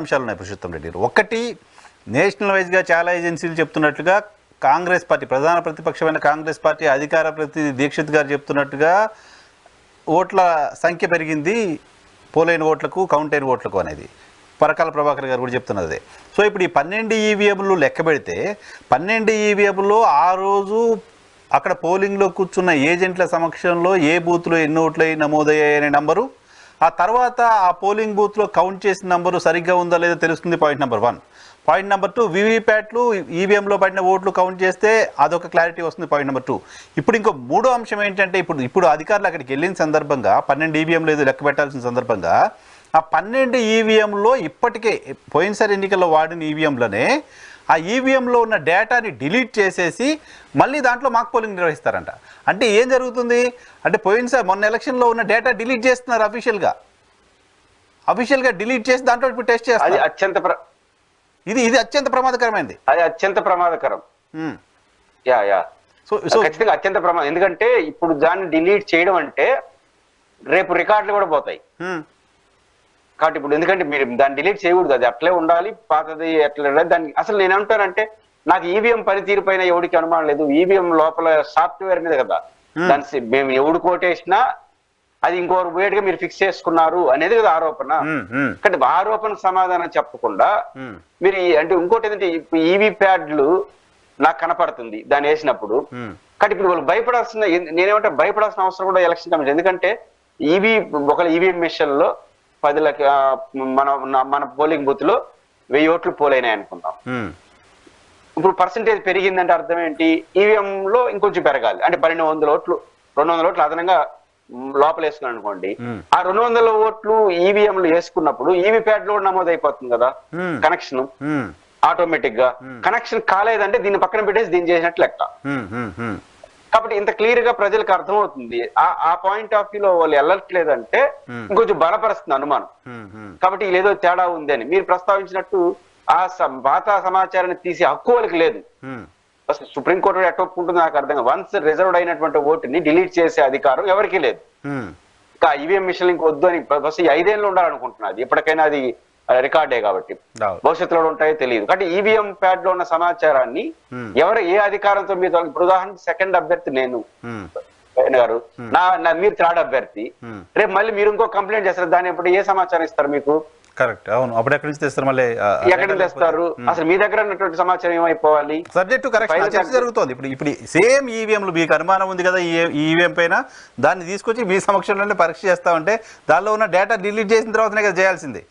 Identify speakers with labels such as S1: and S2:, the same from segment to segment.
S1: అంశాలు ఉన్నాయి పురుషోత్తం రెడ్డి గారు. ఒకటి, నేషనల్ వైజ్గా చాలా ఏజెన్సీలు చెప్తున్నట్లుగా కాంగ్రెస్ పార్టీ, ప్రధాన ప్రతిపక్షమైన కాంగ్రెస్ పార్టీ అధికార ప్రతినిధి దీక్షిత్ గారు చెప్తున్నట్టుగా ఓట్ల సంఖ్య పెరిగింది, పోలైన ఓట్లకు కౌంట్ అయిన ఓట్లకు అనేది పరకాల ప్రభాకర్ గారు కూడా చెప్తున్నదే. సో ఇప్పుడు ఈ 12 ఈవీఎంలు లెక్క పెడితే 12 ఈవీఎంలో ఆ రోజు అక్కడ పోలింగ్లో కూర్చున్న ఏజెంట్ల సమక్షంలో ఏ బూత్లో ఎన్ని ఓట్లు నమోదయ్యాయనే నంబరు, ఆ తర్వాత ఆ పోలింగ్ బూత్లో కౌంట్ చేసిన నంబరు సరిగ్గా ఉందా లేదో తెలుస్తుంది. Point number 1. పాయింట్ నెంబర్ 2, వీవీప్యాట్లు ఈవీఎంలో పడిన ఓట్లు కౌంట్ చేస్తే అదొక క్లారిటీ వస్తుంది. Point number 2. ఇప్పుడు ఇంకో మూడో అంశం ఏంటంటే, ఇప్పుడు అధికారులు అక్కడికి వెళ్ళిన సందర్భంగా 12 ఈవీఎంలు ఏదో లెక్క పెట్టాల్సిన సందర్భంగా ఆ 12 ఈవీఎంలో ఇప్పటికే పోయినసారి ఎన్నికల్లో వాడిన ఈవీఎంలోనే ఆ ఈవీఎంలో ఉన్న డేటాని డిలీట్ చేసేసి మళ్ళీ దాంట్లో మాక్ పోలింగ్ నిర్వహిస్తారంట. అంటే ఏం జరుగుతుంది అంటే, పోయినసారి మొన్న ఎలక్షన్లో ఉన్న డేటా డిలీట్ చేస్తున్నారు అఫీషియల్గా డిలీట్ చేసి దాంట్లో ఇప్పుడు టెస్ట్ చేస్తారు. ఇది అత్యంత ప్రమాదకరమైనది.
S2: అది అత్యంత ప్రమాదకరం. సో ఖచ్చితంగా అత్యంత ప్రమాదం. ఎందుకంటే ఇప్పుడు దాన్ని డిలీట్ చేయడం అంటే రేపు రికార్డులు కూడా పోతాయి. కాబట్టి ఇప్పుడు ఎందుకంటే మీరు దాన్ని డిలీట్ చేయకూడదు, అది అట్లే ఉండాలి, పాతది ఎట్లా దాన్ని. అసలు నేను ఏమంటానంటే, నాకు ఈవీఎం పనితీరు పైన ఎవరికి అనుమానం లేదు. ఈవీఎం లోపల సాఫ్ట్వేర్ మీద కదా దాన్ని మేము ఎవడు కోటేసినా అది ఇంకొక వేడిగా మీరు ఫిక్స్ చేసుకున్నారు అనేది కదా ఆరోపణ. కానీ ఆరోపణకు సమాధానం చెప్పకుండా మీరు అంటే ఇంకోటి ఏంటంటే, ఈవీ ప్యాడ్లు నాకు కనపడుతుంది దాన్ని వేసినప్పుడు. కానీ ఇప్పుడు వాళ్ళు భయపడాల్సిన, నేనేమంటే భయపడాల్సిన అవసరం కూడా ఎలక్షన్ కమిషన్. ఎందుకంటే ఒక ఈవీఎం మిషన్ లో 10 లక్ష మన పోలింగ్ బూత్ లో 1000 ఓట్లు పోలైనాయి అనుకుందాం. ఇప్పుడు పర్సంటేజ్ పెరిగిందంటే అర్థం ఏంటి? ఈవీఎం లో ఇంకొంచెం పెరగాలి. అంటే 1200 ఓట్లు 200 ఓట్లు అదనంగా లోపల వేసుకున్నాను అనుకోండి. ఆ 200 ఓట్లు ఈవీఎంలు వేసుకున్నప్పుడు ఈవీ ప్యాడ్ లో కూడా నమోదైపోతుంది కదా కనెక్షన్ ఆటోమేటిక్ గా. కనెక్షన్ కాలేదంటే దీన్ని పక్కన పెట్టేసి దీన్ని చేసినట్లు లెక్క. కాబట్టి ఇంత క్లియర్ గా ప్రజలకు అర్థమవుతుంది. ఆ పాయింట్ ఆఫ్ వ్యూలో వాళ్ళు వెళ్ళట్లేదంటే ఇంకొంచెం బలపరుస్తుంది అనుమానం. కాబట్టి ఏదో తేడా ఉంది అని మీరు ప్రస్తావించినట్టు ఆ పాత సమాచారాన్ని తీసే హక్కు వాళ్ళకి లేదు. అసలు సుప్రీంకోర్టు ఎట్లా ఒప్పుకుంటుంది నాకు అర్థం కాదు. వన్స్ రిజర్వ్డ్ అయినటువంటి ఓటుని డిలీట్ చేసే అధికారం ఎవరికీ లేదు. ఇంకా ఈవీఎం మిషన్ ఇంక వద్దు అని బస్ 5 ఏళ్ళు ఉండాలనుకుంటున్నది. ఎప్పటికైనా అది రికార్డే కాబట్టి భవిష్యత్తులో ఉంటాయో తెలియదు. కాబట్టి ఈవీఎం ప్యాడ్ లో ఉన్న సమాచారాన్ని ఎవరు ఏ అధికారంతో మీరు, ఇప్పుడు ఉదాహరణకు సెకండ్ అభ్యర్థి నేను గారు, మీరు థర్డ్ అభ్యర్థి, రేపు మళ్ళీ మీరు ఇంకో కంప్లైంట్ చేస్తారు, దాన్ని ఇప్పుడు ఏ సమాచారం ఇస్తారు మీకు?
S1: కరెక్ట్, అవును. అప్పుడు ఎక్కడి నుంచి తెస్తారు, మళ్ళీ
S2: ఎక్కడి నుంచి తెస్తారు? అసలు మీ దగ్గర ఉన్నటువంటి సమాచారం ఏమైపోవాలి?
S1: సబ్జెక్టు కరెక్ట్ చర్చ జరుగుతుంది. ఇప్పుడు సేమ్ ఈవీఎంలు మీకు అనుమానం ఉంది కదా ఈవీఎం పైన, దాన్ని తీసుకొచ్చి మీ సమక్షంలోనే పరీక్ష చేస్తామంటే దానిలో ఉన్న డేటా డిలీట్ చేసిన తర్వాతనే కదా చేయాల్సింది.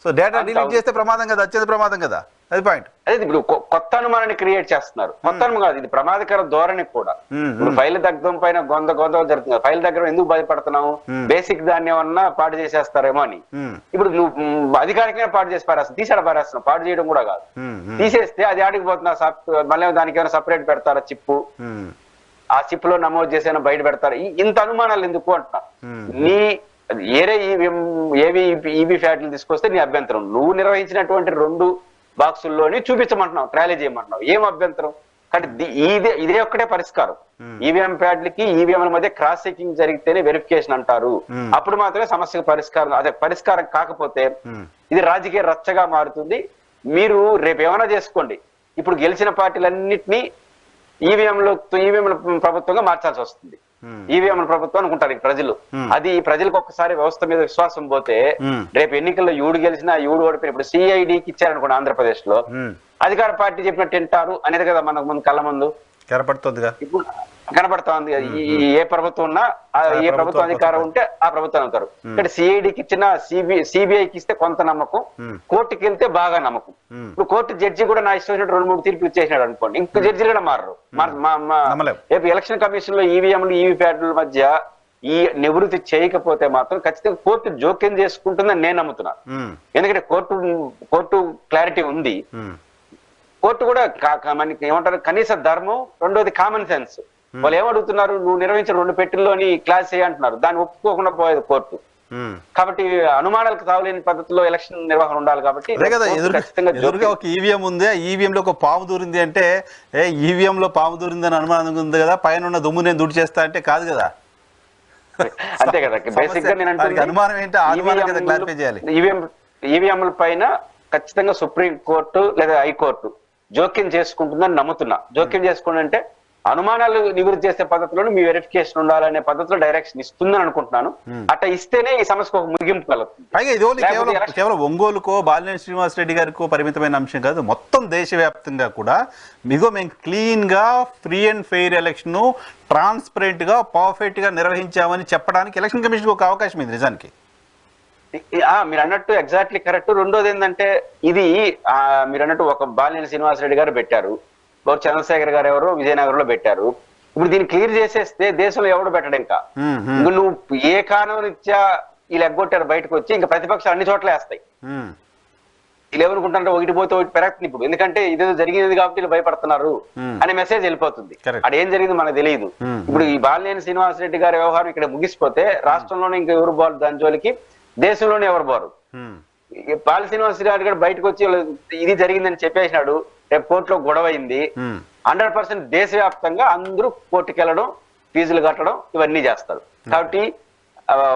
S1: సో డేటా డిలీట్ చేస్తే ప్రమాదం కదా, అత్యంత ప్రమాదం కదా, అది పాయింట్.
S2: అదే ఇప్పుడు కొత్త అనుమానాన్ని క్రియేట్ చేస్తున్నారు. కొత్త అనుమానం కాదు, ఇది ప్రమాదకర ధోరణి కూడా. ఇప్పుడు ఫైల్ దగ్గర పైన గొంత జరుగుతుంది. ఫైల్ దగ్గర ఎందుకు భయపడుతున్నావు? బేసిక్ దాన్ని ఏమన్నా పాడు చేసేస్తారేమో అని. ఇప్పుడు నువ్వు అధికారికంగా పాడు చేసి పారేస్తావు, తీసాడ పారేస్తున్నావు. పాడు చేయడం కూడా కాదు, తీసేస్తే అది ఆడికి పోతున్నా. మళ్ళీ దానికి ఏమైనా సపరేట్ పెడతారా చిప్పు? ఆ చిప్ లో నమోదు చేసైనా బయట పెడతారు. ఇంత అనుమానాలు ఎందుకు అంటున్నా? నీ ఏరే ఈవీ ఫ్యాట్లు తీసుకొస్తే నీ అభ్యంతరం. నువ్వు నిర్వహించినటువంటి 2 బాక్సుల్లోని చూపించమంటున్నావు, ట్రాలీ చేయమంటున్నావు, ఏం అభ్యంతరం? కాబట్టి ఇదే ఒక్కటే పరిష్కారం. ఈవీఎం ప్యాడ్లకి ఈవీఎంల మధ్య క్రాస్ చెకింగ్ జరిగితేనే వెరిఫికేషన్ అంటారు. అప్పుడు మాత్రమే సమస్యకు పరిష్కారం. అదే పరిష్కారం కాకపోతే ఇది రాజకీయ రచ్చగా మారుతుంది. మీరు రేపు ఏమైనా చేసుకోండి, ఇప్పుడు గెలిచిన పార్టీలన్నింటినీ ఈవీఎంల ప్రభుత్వంగా మార్చాల్సి వస్తుంది. ఈవీఎం ప్రభుత్వం అనుకుంటారు ప్రజలు. అది ప్రజలకు ఒక్కసారి వ్యవస్థ మీద విశ్వాసం పోతే రేపు ఎన్నికల్లో ఎవడు గెలిచినా ఎవడు ఓడిపోయిన, ఇప్పుడు సిఐడికి ఇచ్చారనుకోండి ఆంధ్రప్రదేశ్ లో, అధికార పార్టీ చెప్పినట్టు వింటారు అనేది కదా మనకు ముందు కళ్ళ ముందు కనపడుతుంది. ఇప్పుడు కనపడుతోంది. ఏ ప్రభుత్వం ఉన్నా, ఏ ప్రభుత్వం అధికారం ఉంటే ఆ ప్రభుత్వం అవుతారు. ఇక్కడ సిఐడికి ఇచ్చిన సిబిఐకి ఇస్తే కొంత నమ్మకం, కోర్టుకి వెళ్తే బాగా నమ్మకం. ఇప్పుడు కోర్టు జడ్జి కూడా నా ఇష్టం 2-3 తీర్పులు ఇచ్చేసినాడు అనుకోండి, ఇంకో జడ్జిలు కూడా మారరు. రేపు ఎలక్షన్ కమిషన్ లో ఈవీఎంలు ఈవీ ప్యాడ్ల మధ్య ఈ నివృత్తి చేయకపోతే మాత్రం ఖచ్చితంగా కోర్టు జోక్యం చేసుకుంటుందని నేను నమ్ముతున్నాను. ఎందుకంటే కోర్టు క్లారిటీ ఉంది. కోర్టు కూడా మనకి ఏమంటారు, కనీస ధర్మం, రెండోది కామన్ సెన్స్. వాళ్ళు ఏమడుగుతున్నారు? నువ్వు నిర్వహించిన 2 పెట్టెల్లోని క్లాస్ ఏ అంటున్నారు, దాన్ని ఒప్పుకోకుండా పోయేది కోర్టు. కాబట్టి అనుమానాలకు తావులేని పద్ధతిలో ఎలక్షన్ నిర్వహణ ఉండాలి. కాబట్టి
S1: ఎదురుగా ఒక ఈవీఎం ఉంది, ఆ ఈవీఎం లో ఒక పాము దూరింది అంటే ఈవీఎం లో పాము దూరింది అని అనుమానం ఉంది కదా, పైన ఉన్న దుమ్ము నేను దుడి చేస్తా అంటే కాదు కదా.
S2: అంతే కదా. బేసిక్ గా నేను అంటే
S1: అనుమానం ఏంటి, క్లారిఫై చేయాలి.
S2: ఈవీఎంల పైన ఖచ్చితంగా సుప్రీం కోర్టు లేదా హైకోర్టు జోక్యం చేసుకుంటుందని నమ్ముతున్నా. జోక్యం చేసుకుంటే అనుమానాలు నివృత్తి చేసే పద్ధతిలో మీ వెరిఫికేషన్ ఉండాలనే పద్ధతిలో డైరెక్షన్ ఇస్తుందని అనుకుంటున్నాను. అట్లా ఇస్తేనే ఈ సమస్యకు ఒక ముగింపు కలుగుతుంది.
S1: పైగా ఇది ఓన్లీ కేవలం ఒంగోలుకో బాలినేని శ్రీనివాస్ రెడ్డి గారికో పరిమితమైన అంశం కాదు, మొత్తం దేశవ్యాప్తంగా కూడా మేము క్లీన్ గా free and fair election transparent గా పర్ఫెక్ట్ గా నిర్వహించామని చెప్పడానికి ఎలక్షన్ కమిషన్ ఒక అవకాశం ఇది నిజానికి.
S2: మీరు అన్నట్టు ఎగ్జాక్ట్లీ కరెక్ట్. రెండోది ఏంటంటే ఇది మీరు అన్నట్టు ఒక బాలినేని శ్రీనివాస్ రెడ్డి గారు పెట్టారు, చంద్రశేఖర్ గారు ఎవరు విజయనగరంలో పెట్టారు. ఇప్పుడు దీన్ని క్లియర్ చేసేస్తే దేశంలో ఎవడు పెట్టడు. ఇంకా నువ్వు ఏ కారణం రీత్యా వీళ్ళు ఎగ్గొట్టారు బయటకు వచ్చి ఇంకా ప్రతిపక్షాలు అన్ని చోట్ల వేస్తాయి. వీళ్ళు ఏమనుకుంటారంటే ఒకటి పోతే ఒకటి పెరగతుంది. ఇప్పుడు ఎందుకంటే ఇదేదో జరిగింది కాబట్టి వీళ్ళు భయపడుతున్నారు అనే మెసేజ్ వెళ్ళిపోతుంది. అక్కడ ఏం జరిగింది మనకు తెలియదు. ఇప్పుడు ఈ బాలినేని శ్రీనివాస్ రెడ్డి గారి వ్యవహారం ఇక్కడ ముగిసిపోతే రాష్ట్రంలోనే ఇంకా ఎవరు బారు దాని జోలికి, దేశంలోనే ఎవరు బారు. బాలి శ్రీనివాస్ రెడ్డి గారు బయటకు వచ్చి ఇది జరిగిందని చెప్పేసినాడు, రేపు కోర్టులో గొడవ అయింది. 100% దేశవ్యాప్తంగా అందరూ కోర్టుకు వెళ్ళడం, ఫీజులు కట్టడం ఇవన్నీ చేస్తారు. కాబట్టి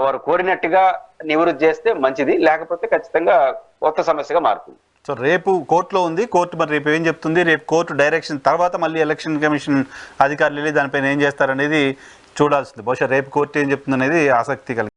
S2: వారు కోరినట్టుగా నివృత్తి చేస్తే మంచిది, లేకపోతే ఖచ్చితంగా కొత్త సమస్యగా మారుతుంది.
S1: సో రేపు కోర్టులో ఉంది, కోర్టు మరి రేపు ఏం చెప్తుంది, రేపు కోర్టు డైరెక్షన్ తర్వాత మళ్ళీ ఎలక్షన్ కమిషన్ అధికారులు వెళ్ళి దానిపైన ఏం చేస్తారనేది చూడాల్సింది. బహుశా రేపు కోర్టు ఏం చెప్తుంది అనేది ఆసక్తి కలిగి.